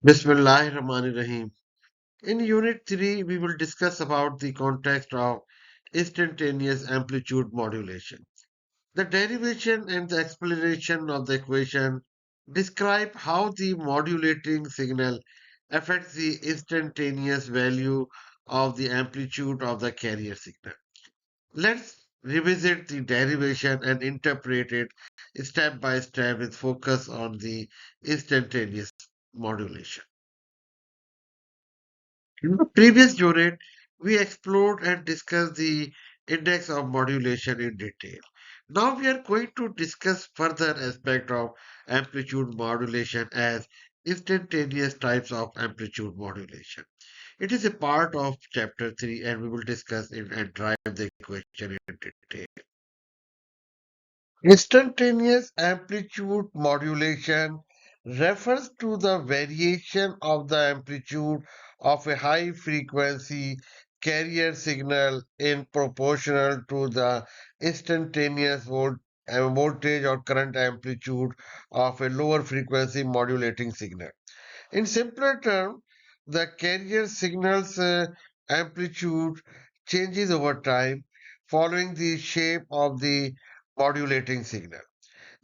Bismillahirrahmanirrahim. In Unit 3, we will discuss about the context of instantaneous amplitude modulation. The derivation and the explanation of the equation describe how the modulating signal affects the instantaneous value of the amplitude of the carrier signal. Let's revisit the derivation and interpret it step by step with focus on the instantaneous modulation. In the previous unit, we explored and discussed the index of modulation in detail. Now we are going to discuss further aspect of amplitude modulation as instantaneous types of amplitude modulation. It is a part of chapter 3 and we will discuss it and drive the equation in detail. Instantaneous amplitude modulation refers to the variation of the amplitude of a high frequency carrier signal in proportional to the instantaneous voltage or current amplitude of a lower frequency modulating signal. In simpler terms, the carrier signal's amplitude changes over time following the shape of the modulating signal.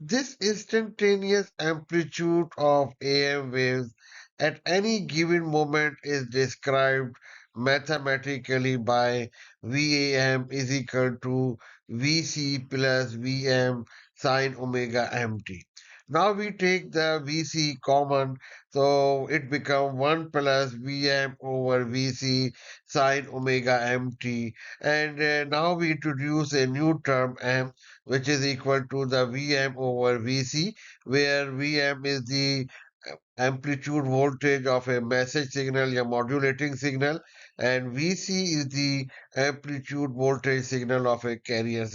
This instantaneous amplitude of AM waves at any given moment is described mathematically by VAM is equal to VC plus VM sine omega mt. Now we take the VC common, so it becomes 1 plus VM over VC sine omega mt. And now we introduce a new term M, which is equal to the Vm over Vc, where Vm is the amplitude voltage of a message signal, a modulating signal, and Vc is the amplitude voltage signal of a carrier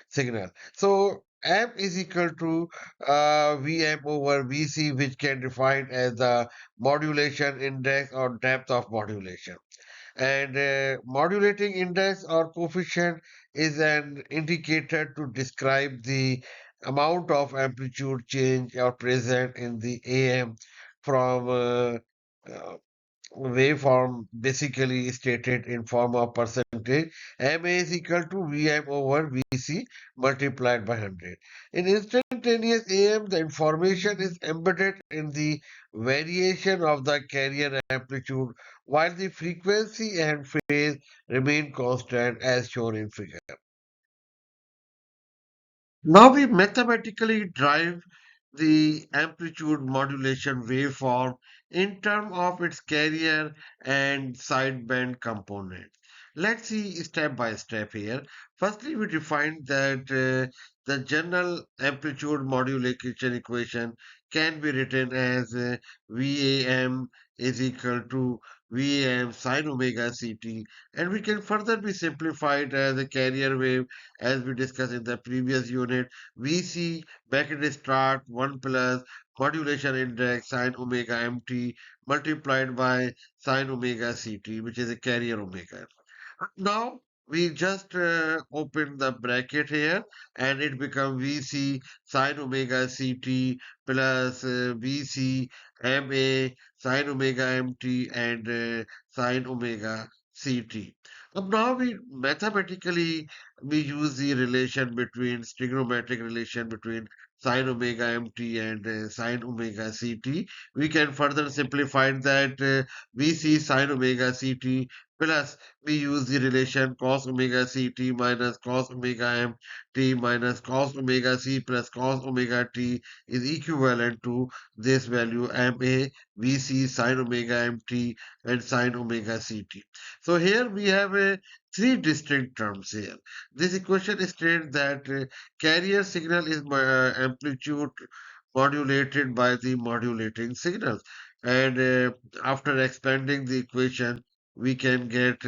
signal. So M is equal to Vm over Vc, which can define as the modulation index or depth of modulation. And modulating index or coefficient is an indicator to describe the amount of amplitude change or present in the AM from uh, waveform, basically stated in form of percentage. MA is equal to Vm over Vc multiplied by 100. In instantaneous AM, the information is embedded in the variation of the carrier amplitude, while the frequency and phase remain constant as shown in figure. Now we mathematically drive the amplitude modulation waveform in terms of its carrier and sideband components. Let's see step by step here. Firstly, we define that the general amplitude modulation equation can be written as VAM is equal to VAM sine omega CT, and we can further be simplified as a carrier wave as we discussed in the previous unit. VC bracket start 1 plus modulation index sine omega mt multiplied by sine omega ct, which is a carrier omega. Now we just open the bracket here and it becomes VC sine omega CT plus VC MA sine omega MT and sine omega CT. Now we mathematically we use the relation between trigonometric relation between sine omega MT and sine omega CT. We can further simplify that VC sine omega CT plus we use the relation cos omega ct minus cos omega m t minus cos omega c plus cos omega t is equivalent to this value ma vc sin omega mt and sin omega ct. So here we have a three distinct terms here. This equation states that carrier signal is amplitude modulated by the modulating signals, and after expanding the equation we can get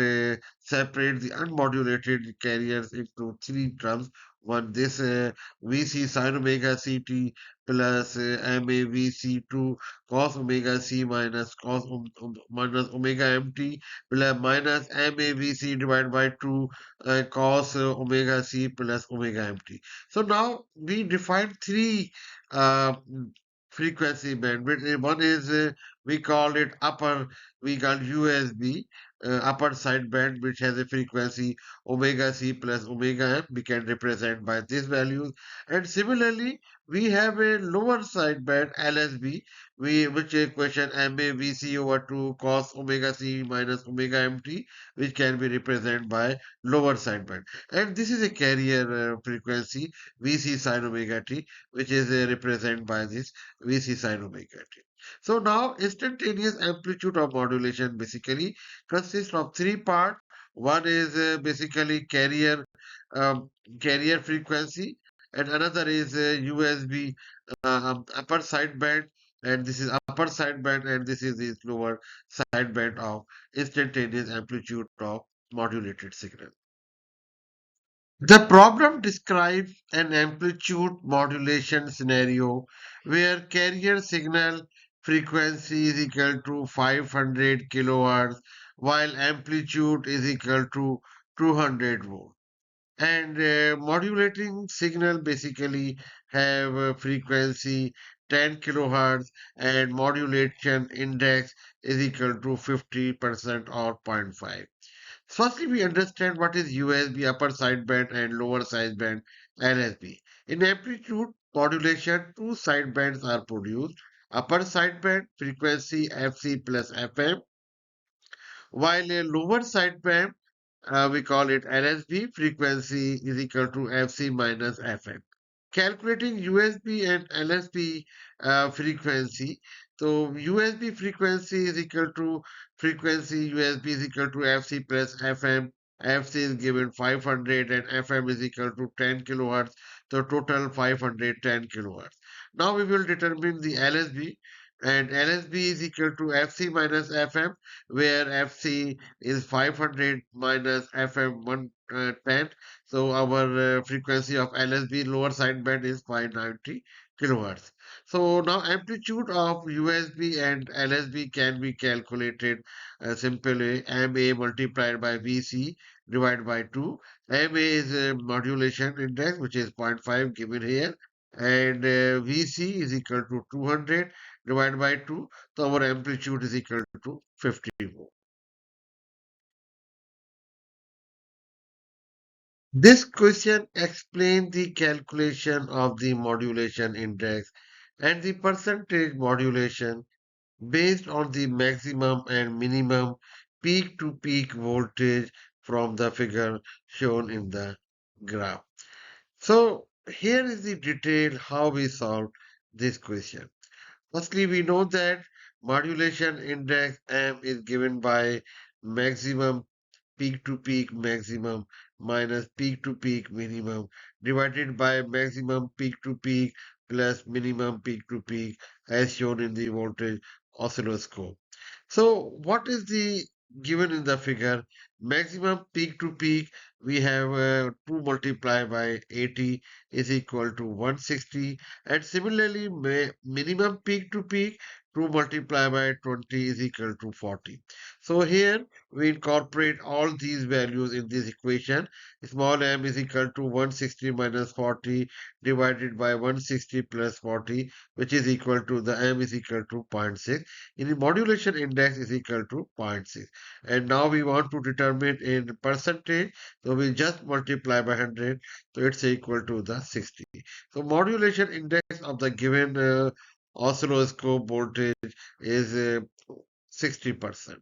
separate the unmodulated carriers into three terms. One, this VC sin omega CT plus MAVC2 cos omega C minus minus omega MT plus minus MAVC divided by 2 cos omega C plus omega MT. So now we define three uh, frequency band. One is we call it upper, we call USB, upper side band, which has a frequency omega c plus omega m. We can represent by these values. And similarly, we have a lower side band LSB, which equation MAVC over 2 cos omega c minus omega mt, which can be represented by lower side band. And this is a carrier frequency VC sin omega t, which is represented by this VC sin omega t. So now instantaneous amplitude of modulation basically consists of three parts. One is basically um, carrier frequency, and another is USB upper sideband, and this is upper sideband, and this is the lower sideband of instantaneous amplitude of modulated signal. The problem describes an amplitude modulation scenario where carrier signal frequency is equal to 500 kilohertz while amplitude is equal to 200 volts. And modulating signal basically have a frequency 10 kilohertz and modulation index is equal to 50% or zero point 0.5. Firstly, we understand what is USB upper sideband and lower sideband LSB. In amplitude modulation, two sidebands are produced. Upper sideband frequency FC plus FM, while a lower sideband we call it LSB frequency is equal to FC minus FM. Calculating USB and LSB frequency. So USB frequency is equal to frequency USB is equal to FC plus FM. FC is given 500 and FM is equal to 10 kilohertz. So total 510 kilohertz. Now we will determine the LSB, and LSB is equal to FC minus FM, where FC is 500 minus FM 110. So our frequency of LSB lower sideband is 590 kilohertz. So now amplitude of USB and LSB can be calculated simply MA multiplied by VC divided by 2. MA is a modulation index, which is zero point 0.5 given here, and VC is equal to 200 divided by 2. So our amplitude is equal to 50 volts. This question explains the calculation of the modulation index and the percentage modulation based on the maximum and minimum peak to peak voltage from the figure shown in the graph. So here is the detail how we solve this question. Firstly, we know that modulation index M is given by maximum peak to peak maximum minus peak to peak minimum divided by maximum peak to peak plus minimum peak to peak as shown in the voltage oscilloscope. So what is the given in the figure? Maximum peak to peak, we have 2 multiplied by 80 is equal to 160, and similarly minimum peak to peak, 2 multiplied by 20 is equal to 40. So here we incorporate all these values in this equation. Small m is equal to 160 minus 40 divided by 160 plus 40, which is equal to the m is equal to zero point 0.6. In the modulation index is equal to zero point 0.6. And now we want to determine in percentage, so we just multiply by 100, so it's equal to the 60. So modulation index of the given oscilloscope voltage is 60%.